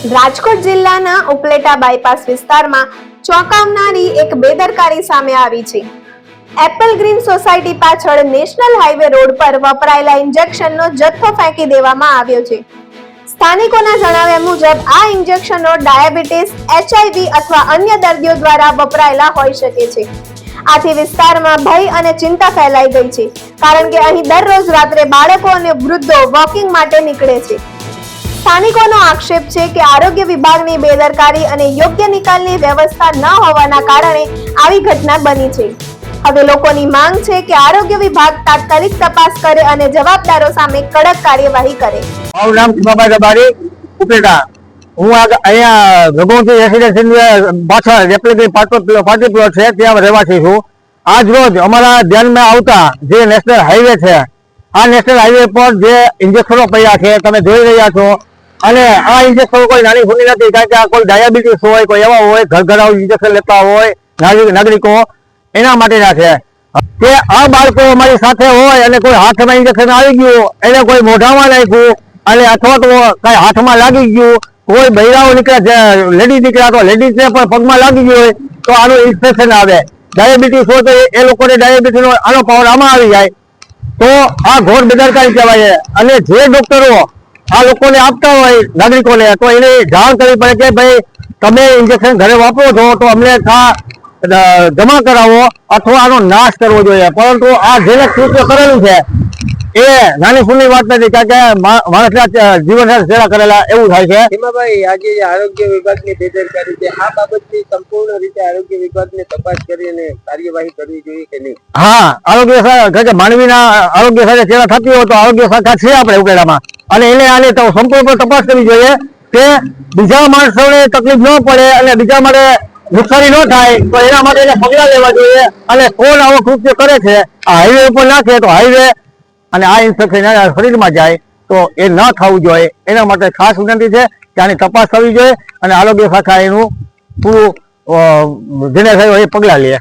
રાજકોટ જિલ્લાના ઉપલેટા બાયપાસ વિસ્તારમાં ચોંકાવનારી એક બેદરકારી સામે આવી છે। એપલ ગ્રીન સોસાયટી પાછળ નેશનલ હાઈવે રોડ પર વપરાયેલા ઇન્જેક્શનનો જથ્થો ફેંકી દેવામાં આવ્યો છે। સ્થાનિકોના જણાવ્યા મુજબ આ ઇન્જેક્શનો ડાયાબિટીસ, HIV અથવા અન્ય દર્દીઓ દ્વારા વપરાયેલા હોઈ શકે છે। આથી વિસ્તારમાં ભય અને ચિંતા ફેલાઈ ગઈ છે, કારણ કે અહીં દરરોજ રાત્રે બાળકો અને વૃદ્ધો વોકિંગ માટે નીકળે છે। સ્થાનિકોનો આક્ષેપ છે કે આરોગ્ય વિભાગની બેદરકારી અને યોગ્ય નિકાલની વ્યવસ્થા ન હોવાના કારણે આવી ઘટના બની છે। હવે લોકોની માંગ છે કે આરોગ્ય વિભાગ તાત્કાલિક તપાસ કરે અને જવાબદારો સામે કડક કાર્યવાહી કરે। મારું નામ બાબા દબારી ઉપલેટા। હું અહીંયા ભગવતી રેસિડેન્સી પાછળ એપ્લિકેશન પાર્ટી પ્લોટ છે ત્યાં રહેવાસી છું। આજ રોજ અમારા ધ્યાનમાં આવતા જે નેશનલ હાઈવે છે, આ નેશનલ હાઈવે પર જે ઇન્જેક્શનો પડ્યા છે તમે જોઈ રહ્યા છો, અને આ ઇન્જેક્શન કોઈ નાની ભૂલી નથી, કારણ કે આ કોઈ ડાયાબિટીસ હોય, કોઈ એવા હોય ઘરઘરાવ ઇન્જેક્શન લેતા હોય નાગરિકો, એના માટેના છે કે આ બાળકો અમારી સાથે હોય અને કોઈ હાથમાં ઇન્જેક્શન આવી ગયું, એને કોઈ મોઢામાં નાખ્યું અને અથવા તો કઈ હાથમાં લાગી ગયું, કોઈ બૈરાઓ નીકળ્યા, લેડીઝ નીકળ્યા તો લેડીઝને પણ પગમાં લાગી ગયું હોય તો આનું ઇન્ફેક્શન આવે। ડાયાબિટીસ હોય તો એ લોકોને ડાયાબિટીસનો આનો પાવર આમાં આવી જાય તો આ ઘોર બેદરકારી કહેવાય છે। અને જે ડોક્ટરો આ લોકોને આપતા હોય નાગરિકોને, તો એને જાણ કરવી પડે કે ભાઈ તમે ઇન્જેક્શન ઘરે વાપરો છો તો અમને જમા કરાવો અથવા આનો નાશ કરવો જોઈએ। પરંતુ આ જેને કૃત્ય કરેલું છે એ નાની સુની વાત નથી, કારણ કે માણસના જીવન સેવા કરેલા એવું થાય છે। હિમાભાઈ, આજે આરોગ્ય વિભાગની બેદરકારી છે, આ બાબતની સંપૂર્ણ રીતે આરોગ્ય વિભાગને તપાસ કરી અને કાર્યવાહી કરવી જોઈએ કે નહીં? હા, આરોગ્ય કારણ કે માનવીના આરોગ્ય સાથે સેવા થતી હોય તો આરોગ્ય શાખા છે આપણે ઉકેલામાં, અને એને આને તો સંપૂર્ણ તપાસ કરવી જોઈએ કે બીજા માણસોને તકલીફ ન પડે અને બીજા માટે નુકસાની ન થાય, તો એના માટે એને પગલાં લેવા જોઈએ। અને કોણ આવો કૃત્ય કરે છે આ હાઈવે ઉપર નાખે તો હાઈવે અને આ ઇન્ફેક્શન શરીરમાં જાય તો એ ન થવું જોઈએ। એના માટે ખાસ વિનંતી છે કે આની તપાસ કરવી જોઈએ અને આરોગ્ય શાખા એનું પૂરું જેને થયું એ પગલાં લે।